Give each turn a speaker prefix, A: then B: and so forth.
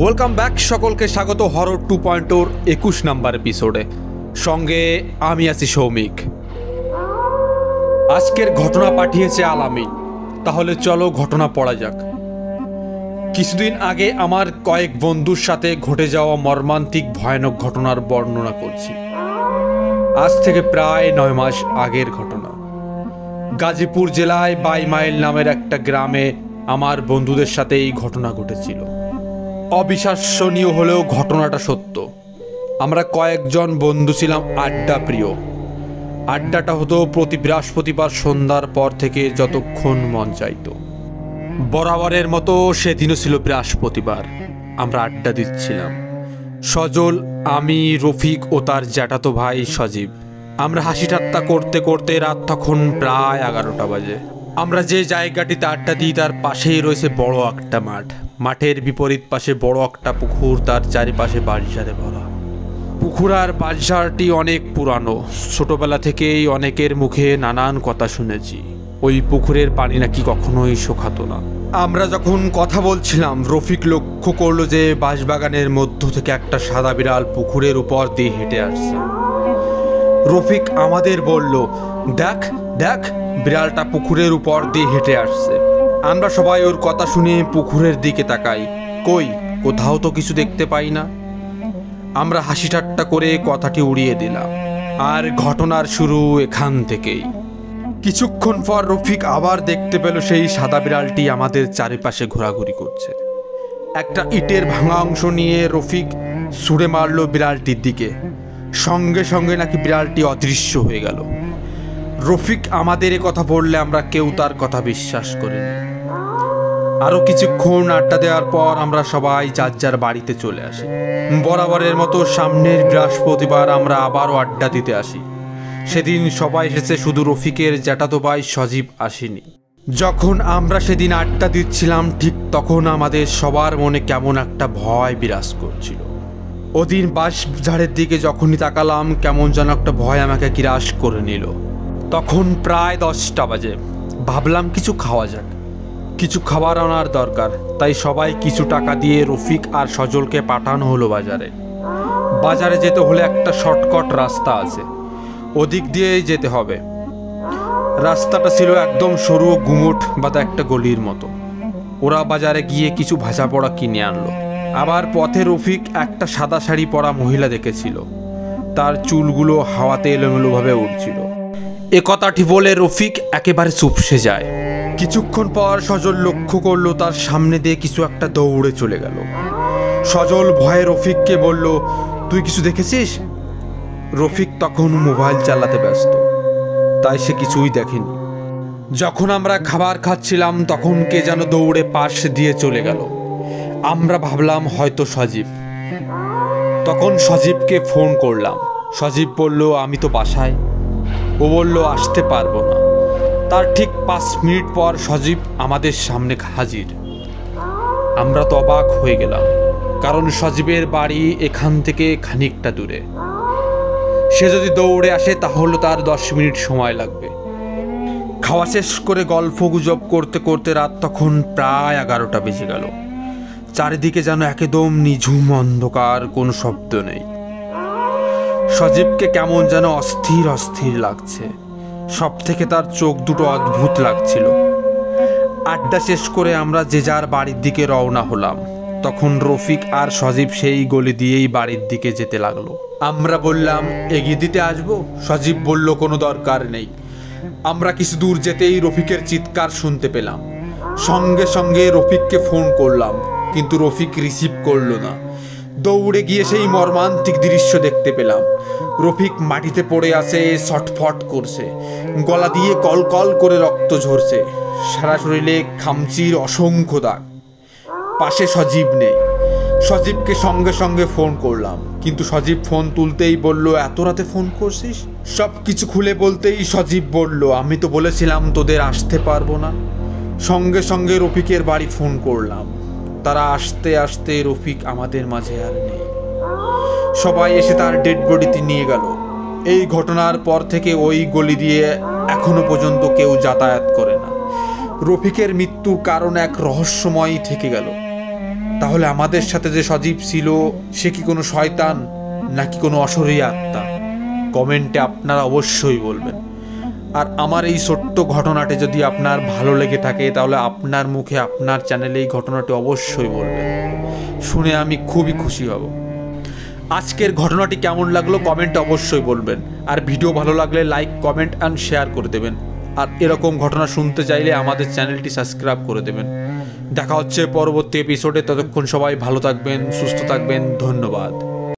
A: Welcome back, সকলকে স্বাগত horror 2.0 21 number এপিসোডে। সঙ্গে আমি আছি সৌমিক। আজকের ঘটনা পাঠিয়েছে আলামিন। তাহলে চলো ঘটনা পড়া যাক। কিছুদিন আগে আমার কয়েক বন্ধুর সাথে ঘটে যাওয়া মর্মান্তিক ভয়ানক ঘটনার বর্ণনা করছি। আজ থেকে প্রায় 9 মাস আগের ঘটনা। গাজীপুর জেলায় বাইমাইল নামের একটা গ্রামে আমার বন্ধুদের সাথে এই ঘটনা ঘটেছিল। অবিশ্বাসনীয় হলেও ঘটনাটা সত্য। আমরা কয়েকজন বন্ধু ছিলাম আড্ডা প্রিয়। আড্ডাটা হতো প্রতি বৃহস্পতিবার সন্ধ্যার পর থেকে যতক্ষণ মন চাইতো। বরাবরের মতো সেদিনও ছিল বৃহস্পতিবার। আমরা আড্ডা দিচ্ছিলাম, সজল, আমি, রফিক ও তার জ্যাঠাতো ভাই সজীব। আমরা হাসি ঠাট্টা করতে করতে রাত তখন প্রায় 11টা বাজে। আমরা যে জায়গাটিতে আড্ডা দিই তার পাশেই রয়েছে বড় একটা মাঠ। মাঠের বিপরীত পাশে বড় একটা পুকুর, তার চারিপাশে বাঁশঝাড়ে ভরা। পুকুর আর বাঁশঝাড়টি অনেক পুরানো। ছোটবেলা থেকেই অনেকের মুখে নানান কথা শুনেছি। ওই পুকুরের পানি নাকি কখনোই শুকাতো না। আমরা যখন কথা বলছিলাম, রফিক লক্ষ্য করলো যে বাঁশবাগানের মধ্য থেকে একটা সাদা বিড়াল পুকুরের উপর দিয়ে হেঁটে আসছে। রফিক আমাদের বলল, দেখ দেখ, বিড়ালটা পুকুরের উপর দিয়ে হেঁটে আসছে। আমরা সবাই ওর কথা শুনে পুকুরের দিকে তাকাই। কই, কোথাও তো কিছু দেখতে পাই না। আমরা হাসি ঠাট্টা করে কথাটি উড়িয়ে দিলাম। আর ঘটনার শুরু এখান থেকেই। কিছুক্ষণ পর রফিক আবার দেখতে পেল সেই সাদা বিড়ালটি আমাদের চারিপাশে ঘোরাঘুরি করছে। একটা ইটের ভাঙা অংশ নিয়ে রফিক ছুঁড়ে মারল বিড়ালটির দিকে। সঙ্গে সঙ্গে নাকি বিড়ালটি অদৃশ্য হয়ে গেল। রফিক আমাদের কথা বললে আমরা কেউ তার কথা বিশ্বাস করিনি। আরও কিছুক্ষণ আড্ডা দেওয়ার পর আমরা সবাই যার যার বাড়িতে চলে আসি। বরাবরের মতো সামনের বৃহস্পতিবার আমরা আবারও আড্ডা দিতে আসি। সেদিন সবাই এসেছে, শুধু রফিকের জ্যাঠাতো ভাই সজীব আসেনি। যখন আমরা সেদিন আড্ডা দিচ্ছিলাম, ঠিক তখন আমাদের সবার মনে কেমন একটা ভয় বিরাজ করছিল। ওদিন বাঁশঝাড়ের দিকে যখনই তাকালাম, কেমন যেন একটা ভয় আমাকে গ্রাস করে নিল। তখন প্রায় 10টা বাজে। ভাবলাম কিছু খাওয়া যাক, কিছু খাবার আনার দরকার। তাই সবাই কিছু টাকা দিয়ে রফিক আর সজলকে পাঠানো হলো বাজারে। বাজারে যেতে হলে একটা শর্টকাট রাস্তা আছে, ওদিক দিয়েই যেতে হবে। রাস্তাটা ছিল একদম সরু ও গুমট বাঁধা একটা গলির মতো। ওরা বাজারে গিয়ে কিছু ভাজা পোড়া কিনে আনলো। আবার পথে রফিক একটা সাদা শাড়ি পরা মহিলা দেখেছিল। তার চুলগুলো হাওয়াতে এলোমেলোভাবে উড়ছিল। এ কথাটি বলে রফিক একেবারে চুপসে যায়। কিছুক্ষণ পর সজল লক্ষ্য করলো তার সামনে দিয়ে কিছু একটা দৌড়ে চলে গেল। সজল ভয়ে রফিককে বলল, তুই কিছু দেখেছিস? রফিক তখন মোবাইল চালাতে ব্যস্ত, তাই সে কিছুই দেখেনি। যখন আমরা খাবার খাচ্ছিলাম, তখন কে যেন দৌড়ে পাশ দিয়ে চলে গেল। আমরা ভাবলাম হয়তো সজীব। তখন সজীবকে ফোন করলাম। সজীব বলল, আমি তো বাসায়। ও বলল, আসতে পারবো না। তার ঠিক 5 মিনিট পর সজীব আমাদের সামনে হাজির। আমরা তো অবাক হয়ে গেলাম, কারণ সজীবের বাড়ি এখান থেকে খানিকটা দূরে। সে যদি দৌড়ে আসে তাহলে তার 10 মিনিট সময় লাগবে। খাওয়া শেষ করে গল্প গুজব করতে করতে রাত তখন প্রায় 11টা বেজে গেল। চারিদিকে যেন একদম নিঝুম অন্ধকার, কোনো শব্দ নেই। সজীবকে কেমন যেন অস্থির অস্থির লাগছে। সব থেকে তার চোখ দুটো অদ্ভুত লাগছিল। আড্ডা শেষ করে আমরা যে যার বাড়ির দিকে রওনা হলাম। তখন রফিক আর সজীব সেই গলি দিয়েই বাড়ির দিকে যেতে লাগলো। আমরা বললাম, এগিয়ে দিতে আসবো? সজীব বলল, কোনো দরকার নেই। আমরা কিছু দূর যেতেই রফিকের চিৎকার শুনতে পেলাম। সঙ্গে সঙ্গে রফিককে ফোন করলাম, কিন্তু রফিক রিসিভ করলো না। দৌড়ে গিয়ে সেই মর্মান্তিক দৃশ্য দেখতে পেলাম। রফিক মাটিতে পড়ে আছে, ছটফট করছে, গলা দিয়ে কল কল করে রক্ত ঝরছে। সারা শরীরে খামচির অসংখ্য দাগ। পাশে সজীব নেই। সজীবকে সঙ্গে সঙ্গে ফোন করলাম, কিন্তু সজীব ফোন তুলতেই বলল, এত রাতে ফোন করছিস? সব কিছু খুলে বলতেই সজীব বলল, আমি তো বলেছিলাম তোদের আসতে পারবো না। সঙ্গে সঙ্গে রফিকের বাড়ি ফোন করলাম। তারা আসতে আসতে রফিক আমাদের মাঝে আর নেই। সবাই এসে তার ডেড বডিতে নিয়ে গেল। এই ঘটনার পর থেকে ওই গলি দিয়ে এখনো পর্যন্ত কেউ যাতায়াত করে না। রফিকের মৃত্যুর কারণ এক রহস্যময় থেকে গেল। তাহলে আমাদের সাথে যে সজীব ছিল সে কি কোনো শয়তান নাকি কোনো অশরীরী আত্মা? কমেন্টে আপনারা অবশ্যই বলবেন। আর আমার এই ছোট্ট ঘটনাটি যদি আপনার ভালো লেগে থাকে তাহলে আপনার মুখে আপনার চ্যানেলে এই ঘটনাটি অবশ্যই বলবেন, শুনে আমি খুবই খুশি হব। আজকের ঘটনাটি কেমন লাগলো কমেন্টে অবশ্যই বলবেন। আর ভিডিও ভালো লাগলে লাইক, কমেন্ট অ্যান্ড শেয়ার করে দেবেন। আর এরকম ঘটনা শুনতে চাইলে আমাদের চ্যানেলটি সাবস্ক্রাইব করে দেবেন। দেখা হচ্ছে পরবর্তী এপিসোডে। ততক্ষণ সবাই ভালো থাকবেন, সুস্থ থাকবেন। ধন্যবাদ।